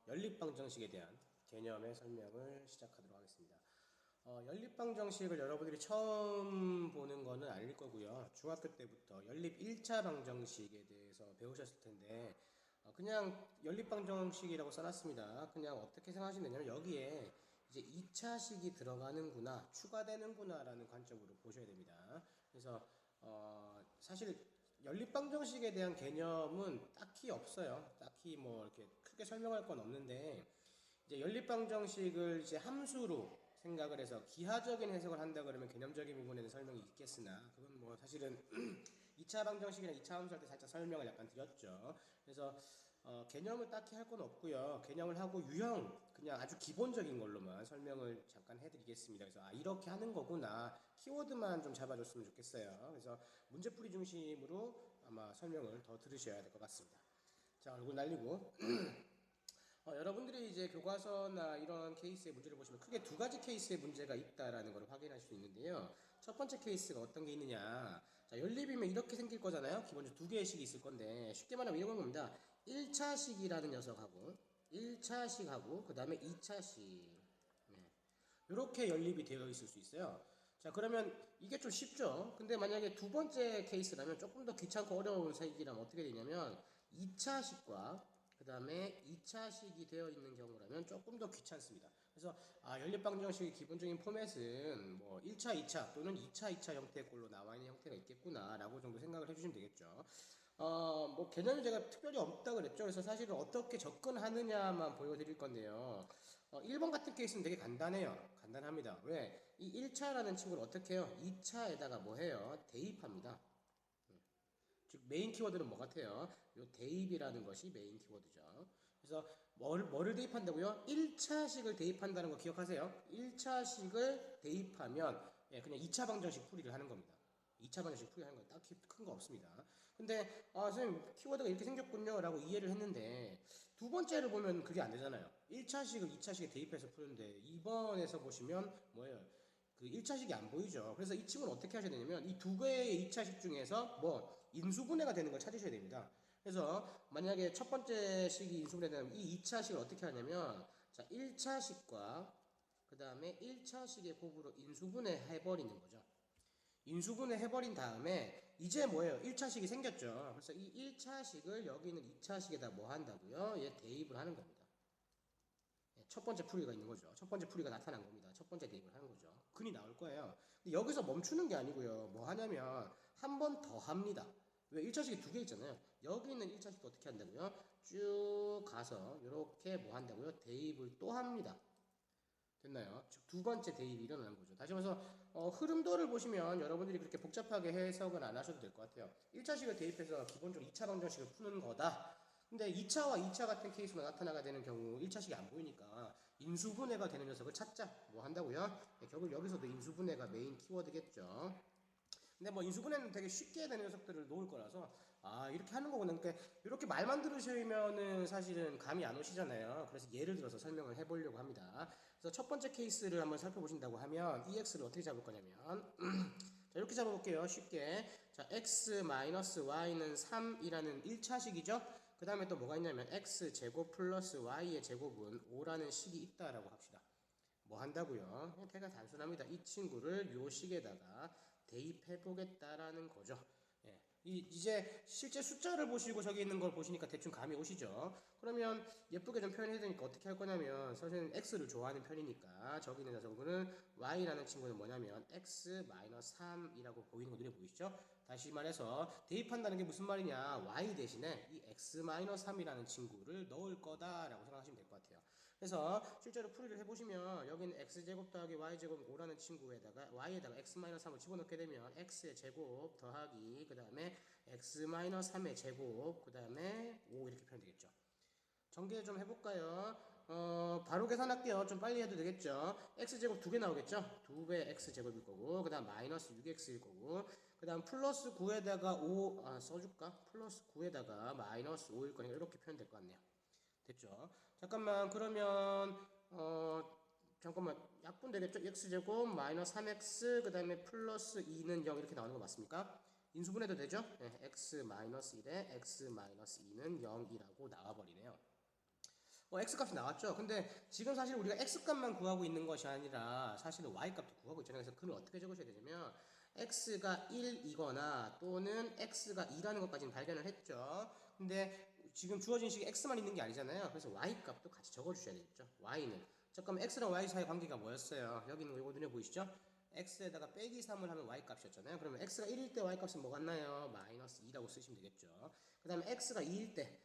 연립방정식에 대한 개념의 설명을 시작하도록 하겠습니다. 연립방정식을 여러분들이 처음 보는 거는 아닐 거고요. 중학교 때부터 연립 1차 방정식에 대해서 배우셨을 텐데 그냥 연립방정식이라고 써놨습니다. 그냥 어떻게 생각하시면 되냐면 여기에 이제 2차식이 들어가는구나, 추가되는구나 라는 관점으로 보셔야 됩니다. 그래서 사실 연립방정식에 대한 개념은 딱히 없어요. 딱히 뭐 이렇게 크게 설명할 건 없는데 이제 연립방정식을 이제 함수로 생각을 해서 기하적인 해석을 한다 그러면 개념적인 부분에 대한 설명이 있겠으나 그건 뭐 사실은 2차 방정식이나 2차 함수 할 때 살짝 설명을 약간 드렸죠. 그래서 개념을 딱히 할 건 없고요. 개념을 하고 유형 그냥 아주 기본적인 걸로만 설명을 잠깐 해드리겠습니다. 그래서 이렇게 하는 거구나 키워드만 좀 잡아줬으면 좋겠어요. 그래서 문제풀이 중심으로 아마 설명을 더 들으셔야 될 것 같습니다. 자, 얼굴 날리고 여러분들이 이제 교과서나 이런 케이스의 문제를 보시면 크게 두 가지 케이스의 문제가 있다라는 걸 확인할 수 있는데요. 첫 번째 케이스가 어떤 게 있느냐. 자, 연립이면 이렇게 생길 거잖아요. 기본적으로 두 개의 식이 있을 건데 쉽게 말하면 이런 겁니다. 1차식이라는 녀석하고 1차식하고 그 다음에 2차식 이렇게 연립이 되어 있을 수 있어요. 자, 그러면 이게 좀 쉽죠. 근데 만약에 두 번째 케이스라면 조금 더 귀찮고 어려운 색이라면 어떻게 되냐면 2차식과 그 다음에 2차식이 되어 있는 경우라면 조금 더 귀찮습니다. 그래서 연립방정식의 기본적인 포맷은 뭐 1차, 2차 또는 2차, 2차 형태의 꼴로 나와 있는 형태가 있겠구나 라고 정도 생각을 해주시면 되겠죠. 뭐 개념이 제가 특별히 없다 그랬죠. 그래서 사실은 어떻게 접근하느냐만 보여드릴 건데요. 1번 같은 케이스는 되게 간단해요. 간단합니다. 왜? 이 1차라는 친구를 어떻게 해요? 2차에다가 뭐 해요? 대입합니다. 즉 메인 키워드는 뭐 같아요? 요 대입이라는 것이 메인 키워드죠. 그래서 뭐를 대입한다고요? 1차식을 대입한다는 거 기억하세요. 1차식을 대입하면 그냥 2차 방정식 풀이를 하는 겁니다. 2차 방정식 풀이하는 건 딱히 큰 거 없습니다. 근데 선생님 키워드가 이렇게 생겼군요 라고 이해를 했는데 두 번째를 보면 그게 안 되잖아요. 1차식을 2차식에 대입해서 푸는데 2번에서 보시면 뭐예요? 그 1차식이 안 보이죠. 그래서 이 친구는 어떻게 하셔야 되냐면 이 두 개의 2차식 중에서 뭐 인수분해가 되는 걸 찾으셔야 됩니다. 그래서 만약에 첫 번째 식이 인수분해되면 이 2차식을 어떻게 하냐면 자 1차식과 그 다음에 1차식의 곱으로 인수분해 해버리는 거죠. 인수분해 해버린 다음에 이제 뭐예요? 1차식이 생겼죠. 그래서 이 1차식을 여기 있는 2차식에다 뭐 한다고요? 얘 대입을 하는 겁니다. 첫 번째 풀이가 있는 거죠. 첫 번째 풀이가 나타난 겁니다. 첫 번째 대입을 하는 거죠. 근이 나올 거예요. 근데 여기서 멈추는 게 아니고요. 뭐 하냐면 한 번 더 합니다. 왜 1차식이 두 개 있잖아요. 여기 있는 1차식도 어떻게 한다고요? 쭉 가서 이렇게 뭐 한다고요? 대입을 또 합니다. 됐나요? 즉 두 번째 대입이 일어나는 거죠. 다시 말해서 흐름도를 보시면 여러분들이 그렇게 복잡하게 해석은 안 하셔도 될 것 같아요. 1차식을 대입해서 기본적으로 2차 방정식을 푸는 거다. 근데 2차와 2차 같은 케이스가 나타나게 되는 경우 1차식이 안 보이니까 인수분해가 되는 녀석을 찾자. 뭐 한다고요? 결국 여기서도 인수분해가 메인 키워드겠죠. 근데 뭐 인수분해는 되게 쉽게 되는 녀석들을 놓을 거라서 이렇게 하는 거구나. 그러니까 이렇게 말만 들으시면은 사실은 감이 안 오시잖아요. 그래서 예를 들어서 설명을 해보려고 합니다. 그래서 첫 번째 케이스를 한번 살펴보신다고 하면 EX를 어떻게 잡을 거냐면 자 이렇게 잡아볼게요. 쉽게 자 x-y는 3이라는 1차식이죠. 그 다음에 또 뭐가 있냐면 x제곱 플러스 y의 제곱은 5라는 식이 있다라고 합시다. 뭐 한다고요? 걔가 단순합니다. 이 친구를 요 식에다가 대입해 보겠다라는 거죠. 예. 이제 실제 숫자를 보시고 저기 있는 걸 보시니까 대충 감이 오시죠? 그러면 예쁘게 좀 표현해야 되니까 어떻게 할 거냐면 사실은 x를 좋아하는 편이니까 저기 있는 녀석은 y라는 친구는 뭐냐면 x-3이라고 보이는 거 눈에 보이시죠? 다시 말해서 대입한다는 게 무슨 말이냐 y 대신에 이 x-3이라는 친구를 넣을 거다라고 생각하시면 될 것 같아요. 그래서 실제로 풀이를 해보시면 여기는 x제곱 더하기 y제곱 5라는 친구에다가 y에다가 x-3을 집어넣게 되면 x의 제곱 더하기 그 다음에 x-3의 제곱 그 다음에 5 이렇게 표현되겠죠. 전개 좀 해볼까요? 바로 계산할게요. 좀 빨리 해도 되겠죠. x제곱 2개 나오겠죠? 2배 x제곱일 거고 그 다음 마이너스 6x일 거고 그 다음 플러스 9에다가 5 써줄까? 플러스 9에다가 마이너스 5일 거니까 이렇게 표현될 것 같네요. 됐죠? 잠깐만 그러면 잠깐만 약분 되겠죠? x제곱 마이너스 3x 그 다음에 플러스 2는 0 이렇게 나오는 거 맞습니까? 인수분해도 되죠? x 마이너스 1에 x 마이너스 2는 0이라고 나와버리네요. x값이 나왔죠. 근데 지금 사실 우리가 x값만 구하고 있는 것이 아니라 사실은 y값도 구하고 있잖아요. 그래서 그는 어떻게 적으셔야 되냐면 x가 1이거나 또는 x가 2라는 것까지는 발견을 했죠. 근데 지금 주어진 식이 x만 있는 게 아니잖아요. 그래서 y값도 같이 적어주셔야 되겠죠. y는 잠깐만 x랑 y 사이 관계가 뭐였어요? 여기 있는 거 이거 눈에 보이시죠? x에다가 빼기 3을 하면 y값이었잖아요. 그러면 x가 1일 때 y값은 뭐가 같나요? 마이너스 2라고 쓰시면 되겠죠. 그 다음에 x가 2일 때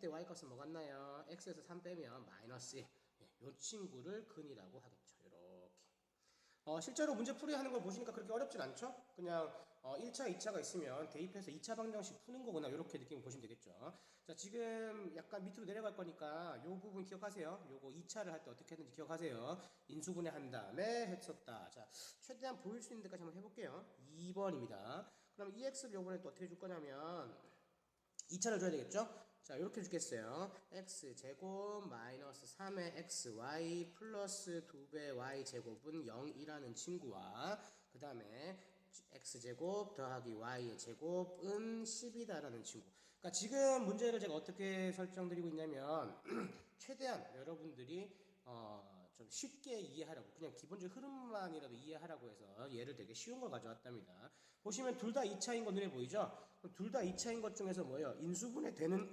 y값은 뭐가 같나요? x에서 3 빼면 마이너스 1. 이 친구를 근이라고 하겠죠. 이렇게. 실제로 문제 풀이하는 걸 보시니까 그렇게 어렵진 않죠? 그냥 1차, 2차가 있으면 대입해서 2차 방정식 푸는 거구나 이렇게 느낌 보시면 되겠죠. 자, 지금 약간 밑으로 내려갈 거니까 요 부분 기억하세요. 요거 2차를 할 때 어떻게 했는지 기억하세요. 인수분해 한 다음에 했었다. 자, 최대한 보일 수 있는 데까지 한번 해볼게요. 2번입니다. 그럼 EX를 요번에 또 어떻게 줄 거냐면 2차를 줘야 되겠죠? 자, 이렇게 주겠어요. x제곱 마이너스 3의 xy 플러스 2배 y제곱은 0이라는 친구와 그 다음에 x제곱 더하기 y의 제곱은 10이다라는 친구. 그러니까 지금 문제를 제가 어떻게 설정드리고 있냐면 최대한 여러분들이 좀 쉽게 이해하라고 그냥 기본적 흐름만이라도 이해하라고 해서 예를 되게 쉬운 걸 가져왔답니다. 보시면 둘 다 2차인 거 눈에 보이죠? 둘 다 2차인 것 중에서 뭐예요? 인수분해 되는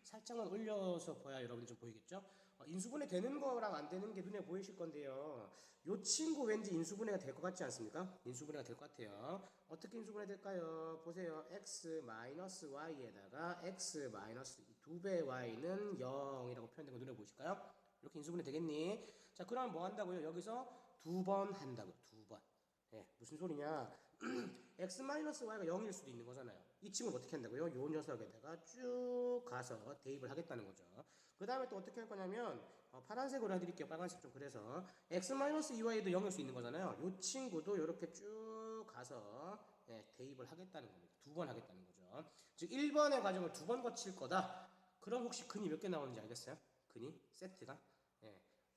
살짝만 올려서 봐야 여러분 좀 보이겠죠? 인수분해 되는 거랑 안 되는 게 눈에 보이실 건데요. 요 친구 왠지 인수분해가 될 것 같지 않습니까? 인수분해가 될 것 같아요. 어떻게 인수분해 될까요? 보세요. x-y에다가 x- 2배 y는 0이라고 표현된 거 눈에 보이실까요? 이렇게 인수분해 되겠니? 자, 그러면 뭐 한다고요? 여기서 두 번 한다고요. 두 번. 네, 무슨 소리냐? x-y가 0일 수도 있는 거잖아요. 이 친구는 어떻게 한다고요? 요 녀석에다가 쭉 가서 대입을 하겠다는 거죠. 그 다음에 또 어떻게 할 거냐면 파란색으로 해드릴게요. 빨간색 좀 그래서 x-2y도 0일 수 있는 거잖아요. 요 친구도 이렇게 쭉 가서 대입을 하겠다는 겁니다. 두 번 하겠다는 거죠. 즉 1번의 과정을 두 번 거칠 거다. 그럼 혹시 근이 몇 개 나오는지 알겠어요? 근이 세트가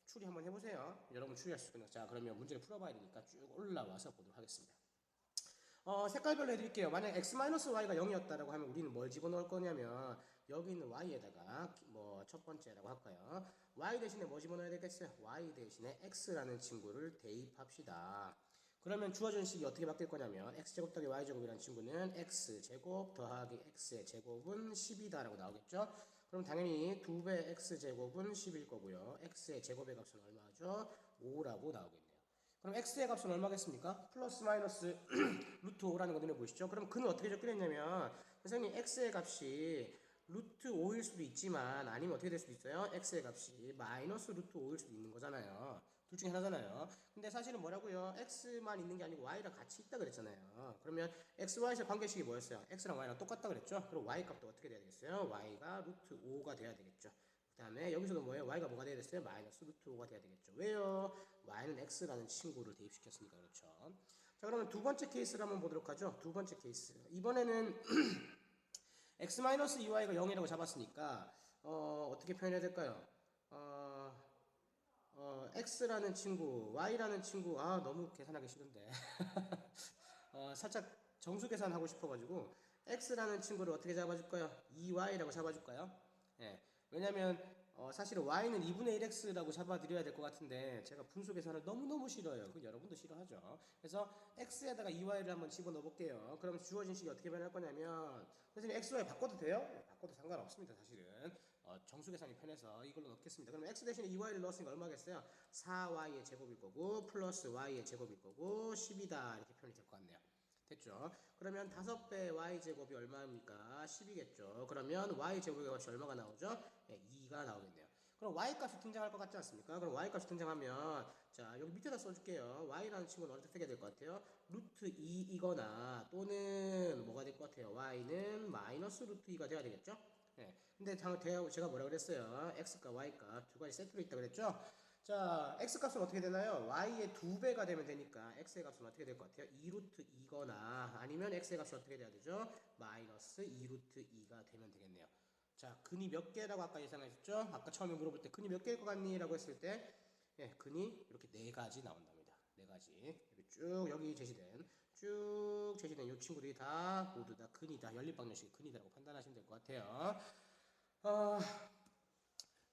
추리 한번 해보세요. 여러분 추리할 수 있거든요. 자, 그러면 문제를 풀어봐야 되니까 쭉 올라와서 보도록 하겠습니다. 색깔별로 해드릴게요. 만약 x-y가 0이었다라고 하면 우리는 뭘 집어넣을 거냐면 여기 있는 y에다가 뭐 첫 번째라고 할까요? y 대신에 뭐 집어넣어야 되겠어요? y 대신에 x라는 친구를 대입합시다. 그러면 주어진 식이 어떻게 바뀔 거냐면 x제곱 더하기 y제곱이라는 친구는 x제곱 더하기 x의 제곱은 10이다 라고 나오겠죠? 그럼 당연히 2배 x제곱은 10일 거고요. x의 제곱의 값은 얼마죠? 5라고 나오겠네요. 그럼 x의 값은 얼마겠습니까? 플러스 마이너스 루트 5라는 거 눈에 보이시죠? 그럼 그는 어떻게 적겠냐면 선생님 x의 값이 루트 5일 수도 있지만 아니면 어떻게 될 수도 있어요? x의 값이 마이너스 루트 5일 수도 있는 거잖아요. 둘 중에 하나잖아요. 근데 사실은 뭐라고요? x만 있는 게 아니고 y랑 같이 있다 그랬잖아요. 그러면 x, y의 관계식이 뭐였어요? x랑 y랑 똑같다 그랬죠? 그럼 y 값도 어떻게 돼야 되겠어요? y가 루트 5가 돼야 되겠죠. 그 다음에 여기서도 뭐예요? y가 뭐가 돼야 됐어요? 마이너스 루트 5가 돼야 되겠죠. 왜요? y는 x라는 친구를 대입시켰으니까 그렇죠. 자, 그러면 두 번째 케이스를 한번 보도록 하죠. 두 번째 케이스. 이번에는 x-2y가 0이라고 잡았으니까 어떻게 표현해야 될까요? x라는 친구, y라는 친구, 너무 계산하기 싫은데 살짝 정수 계산하고 싶어가지고 x라는 친구를 어떻게 잡아줄까요? 2y라고 잡아줄까요? 예, 왜냐면 사실은 y는 2분의 1x라고 잡아드려야 될 것 같은데 제가 분수 계산을 너무너무 싫어요. 그건 여러분도 싫어하죠. 그래서 x에다가 2y를 한번 집어넣어 볼게요. 그럼 주어진 식이 어떻게 변할 거냐면 선생님 x, y 바꿔도 돼요? 네, 바꿔도 상관없습니다. 사실은 정수 계산이 편해서 이걸로 넣겠습니다. 그럼 x 대신에 2y를 넣었으니까 얼마겠어요? 4y의 제곱일 거고 플러스 y의 제곱일 거고 10이다 이렇게 표현이 될 것 같네요. 됐죠? 그러면 5배 y제곱이 얼마입니까? 10이겠죠. 그러면 y제곱의 값이 얼마가 나오죠? 2가 나오겠네요. 그럼 y값이 등장할 것 같지 않습니까? 그럼 y값이 등장하면 자 여기 밑에다 써줄게요. y라는 친구는 어떻게 될 것 같아요? 루트 2이거나 또는 뭐가 될 것 같아요? y는 마이너스 루트 2가 돼야 되겠죠? 근데 제가 뭐라 그랬어요? x값 y값 두 가지 세트로 있다 그랬죠? 자, x값은 어떻게 되나요? y의 2배가 되면 되니까 x의 값은 어떻게 될 것 같아요? 2루트 2거나 아니면 x의 값이 어떻게 돼야 되죠? 마이너스 2루트 2가 되면 되겠네요. 자, 근이 몇 개라고 아까 예상하셨죠? 아까 처음에 물어볼 때 근이 몇 개일 것 같니? 라고 했을 때 근이 이렇게 4가지 나온답니다. 4가지. 이렇게 쭉 여기 제시된 이 친구들이 다 모두 다 근이다. 연립방정식이 근이다라고 판단하시면 될 것 같아요.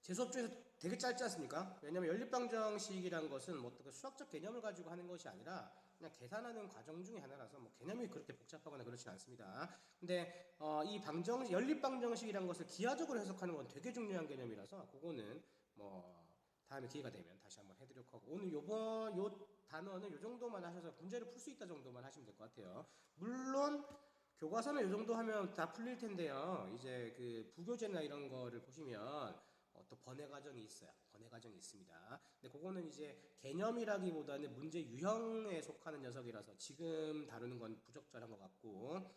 제 수업 중에서 되게 짧지 않습니까? 왜냐면 연립방정식이란 것은 뭐 어떤 수학적 개념을 가지고 하는 것이 아니라 그냥 계산하는 과정 중에 하나라서 뭐 개념이 그렇게 복잡하거나 그렇진 않습니다. 근데 이 연립방정식이란 것을 기하적으로 해석하는 건 되게 중요한 개념이라서 그거는 뭐 다음에 기회가 되면 다시 한번 해드리도록 하고, 오늘 요 단어는 요 정도만 하셔서 문제를 풀 수 있다 정도만 하시면 될 것 같아요. 물론 교과서는 요 정도 하면 다 풀릴 텐데요. 이제 그 부교재나 이런 거를 보시면 또 번외 과정이 있어요. 번외 과정이 있습니다. 근데 그거는 이제 개념이라기보다는 문제 유형에 속하는 녀석이라서 지금 다루는 건 부적절한 것 같고,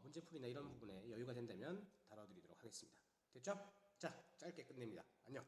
문제풀이나 이런 부분에 여유가 된다면 다뤄드리도록 하겠습니다. 됐죠? 자, 짧게 끝냅니다. 안녕.